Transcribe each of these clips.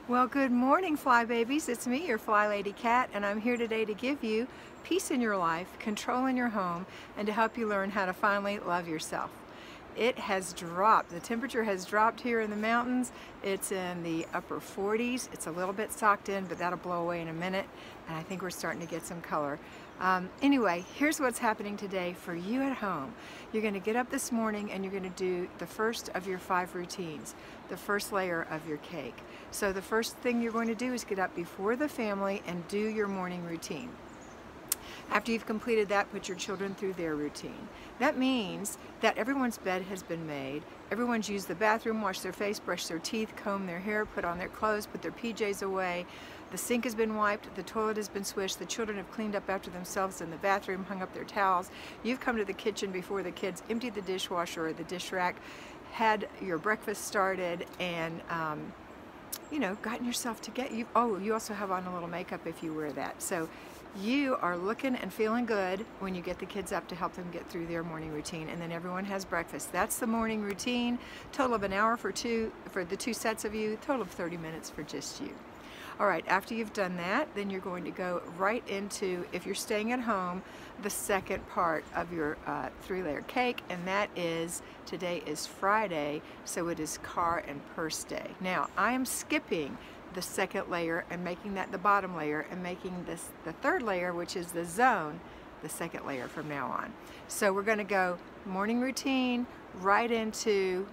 Well, good morning, fly babies. It's me, your FlyLady Kat, and I'm here today to give you peace in your life, control in your home, and to help you learn how to finally love yourself. It has dropped. The temperature has dropped here in the mountains. It's in the upper 40s. It's a little bit socked in, but that'll blow away in a minute, and I think we're starting to get some color. Anyway, here's what's happening today for you at home. You're going to get up this morning and you're going to do the first of your 5 routines, the first layer of your cake. So the first thing you're going to do is get up before the family and do your morning routine. After you've completed that, put your children through their routine. That means that everyone's bed has been made, everyone's used the bathroom, washed their face, brushed their teeth, combed their hair, put on their clothes, put their PJs away, the sink has been wiped, the toilet has been swished, the children have cleaned up after themselves in the bathroom, hung up their towels, you've come to the kitchen before the kids, emptied the dishwasher or the dish rack, had your breakfast started, and you know, gotten yourself together. You also have on a little makeup if you wear that. So you are looking and feeling good when you get the kids up to help them get through their morning routine, and then everyone has breakfast. That's the morning routine. Total of an hour for the two sets of you, total of 30 minutes for just you. All right, after you've done that, then you're going to go right into, if you're staying at home, the second part of your 3-layer cake, and that is, today is Friday, so it is car and purse day. Now, I am skipping the second layer and making that the bottom layer and making this the third layer, which is the zone, the second layer from now on. So we're going to go morning routine right into,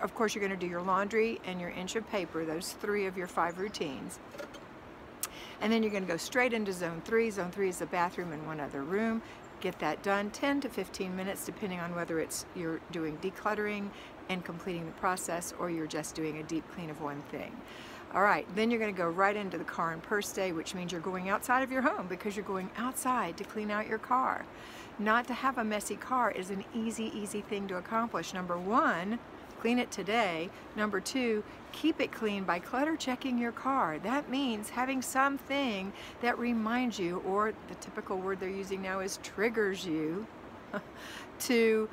of course, you're going to do your laundry and your inch of paper, those 3 of your 5 routines. And then you're going to go straight into zone 3. Zone 3 is the bathroom and one other room. Get that done, 10 to 15 minutes, depending on whether you're doing decluttering and completing the process, or you're just doing a deep clean of one thing. All right, then you're going to go right into the car and purse day, which means you're going outside of your home because you're going outside to clean out your car. Not to have a messy car is an easy thing to accomplish. Number 1, clean it today. Number 2, keep it clean by clutter checking your car. That means having something that reminds you, or the typical word they're using now is triggers you, to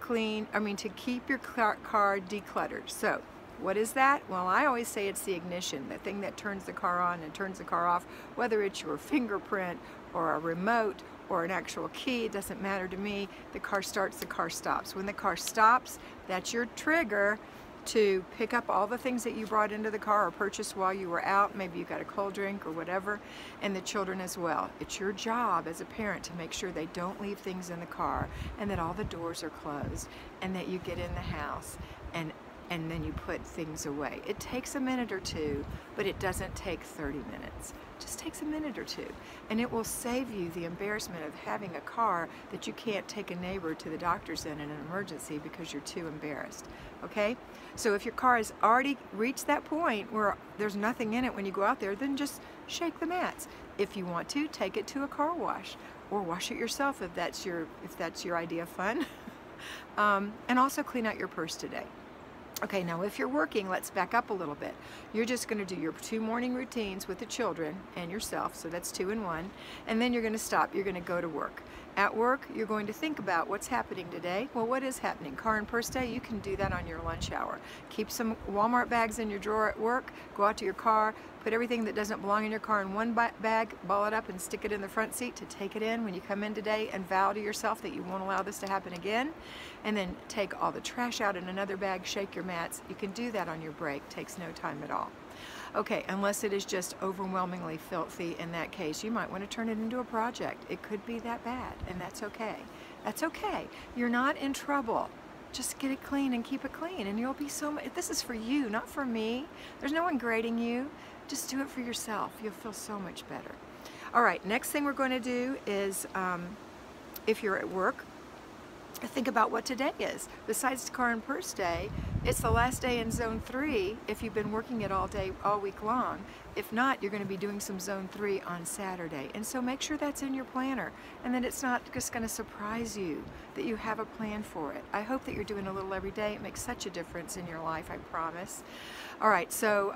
to keep your car decluttered. So what is that? Well, I always say it's the ignition, the thing that turns the car on and turns the car off, whether it's your fingerprint or a remote or an actual key, it doesn't matter to me. The car starts, the car stops. When the car stops, that's your trigger to pick up all the things that you brought into the car or purchased while you were out. Maybe you got a cold drink or whatever, and the children as well. It's your job as a parent to make sure they don't leave things in the car, and that all the doors are closed, and that you get in the house and then you put things away. It takes a minute or two, but it doesn't take 30 minutes. It just takes a minute or two, and it will save you the embarrassment of having a car that you can't take a neighbor to the doctor's in an emergency because you're too embarrassed. Okay? So if your car has already reached that point where there's nothing in it when you go out there, then just shake the mats. If you want to, take it to a car wash, or wash it yourself if that's your idea of fun. And also clean out your purse today. Okay, now if you're working, let's back up a little bit. You're just going to do your 2 morning routines with the children and yourself, so that's 2 in 1, and then you're going to stop. You're going to go to work. At work, you're going to think about what's happening today. Well, what is happening? Car and purse day, you can do that on your lunch hour. Keep some Walmart bags in your drawer at work, go out to your car, put everything that doesn't belong in your car in one bag, ball it up and stick it in the front seat to take it in when you come in today, and vow to yourself that you won't allow this to happen again. And then take all the trash out in another bag, shake your mats. You can do that on your break, takes no time at all. Okay, unless it is just overwhelmingly filthy, in that case, you might want to turn it into a project. It could be that bad, and that's okay. That's okay. You're not in trouble. Just get it clean and keep it clean, and you'll be so much. This is for you, not for me. There's no one grading you. Just do it for yourself. You'll feel so much better. All right, next thing we're going to do is, if you're at work, think about what today is. Besides car and purse day, it's the last day in zone 3 if you've been working it all day, all week long. If not, you're going to be doing some zone 3 on Saturday. And so make sure that's in your planner, and that it's not just going to surprise you, that you have a plan for it. I hope that you're doing a little every day. It makes such a difference in your life, I promise. All right, so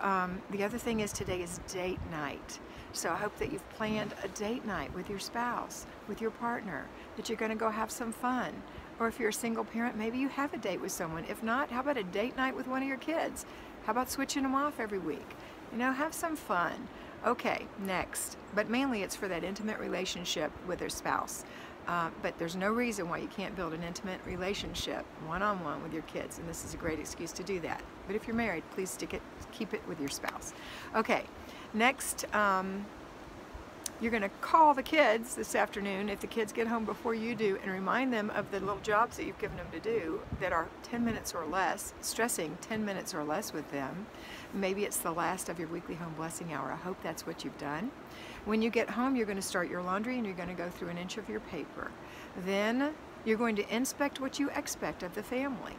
the other thing is today is date night. So I hope that you've planned a date night with your spouse, with your partner, that you're going to go have some fun. Or if you're a single parent, maybe you have a date with someone. If not, how about a date night with one of your kids? How about switching them off every week? You know, have some fun. Okay, next, but mainly it's for that intimate relationship with their spouse. But there's no reason why you can't build an intimate relationship one-on-one with your kids, and this is a great excuse to do that. But if you're married, please keep it with your spouse. Okay, next, you're going to call the kids this afternoon if the kids get home before you do, and remind them of the little jobs that you've given them to do that are 10 minutes or less, stressing 10 minutes or less with them. Maybe it's the last of your weekly home blessing hour. I hope that's what you've done. When you get home, you're going to start your laundry and you're going to go through an inch of your paper. Then you're going to inspect what you expect of the family.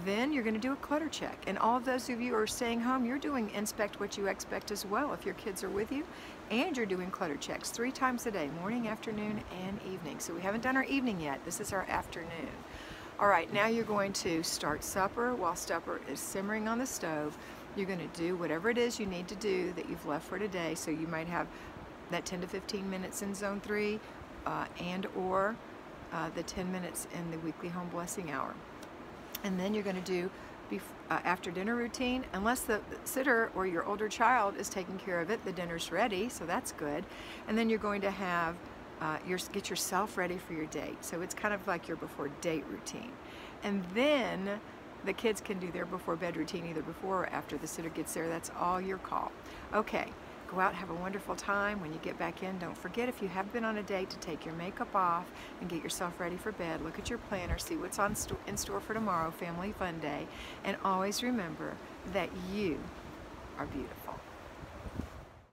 Then you're going to do a clutter check. And all of those of you who are staying home, you're doing inspect what you expect as well if your kids are with you. And you're doing clutter checks 3 times a day, morning, afternoon, and evening. So we haven't done our evening yet. This is our afternoon. All right, now you're going to start supper. While supper is simmering on the stove, you're going to do whatever it is you need to do that you've left for today. So you might have that 10 to 15 minutes in zone 3 and or the 10 minutes in the weekly home blessing hour. And then you're going to do after dinner routine, unless the sitter or your older child is taking care of it, the dinner's ready, so that's good. And then you're going to have get yourself ready for your date. So it's kind of like your before date routine. And then the kids can do their before bed routine either before or after the sitter gets there. That's all your call. Okay. Go out, have a wonderful time. When you get back in, don't forget, if you have been on a date, to take your makeup off and get yourself ready for bed. Look at your planner, see what's in store for tomorrow, Family Fun Day. And always remember that you are beautiful.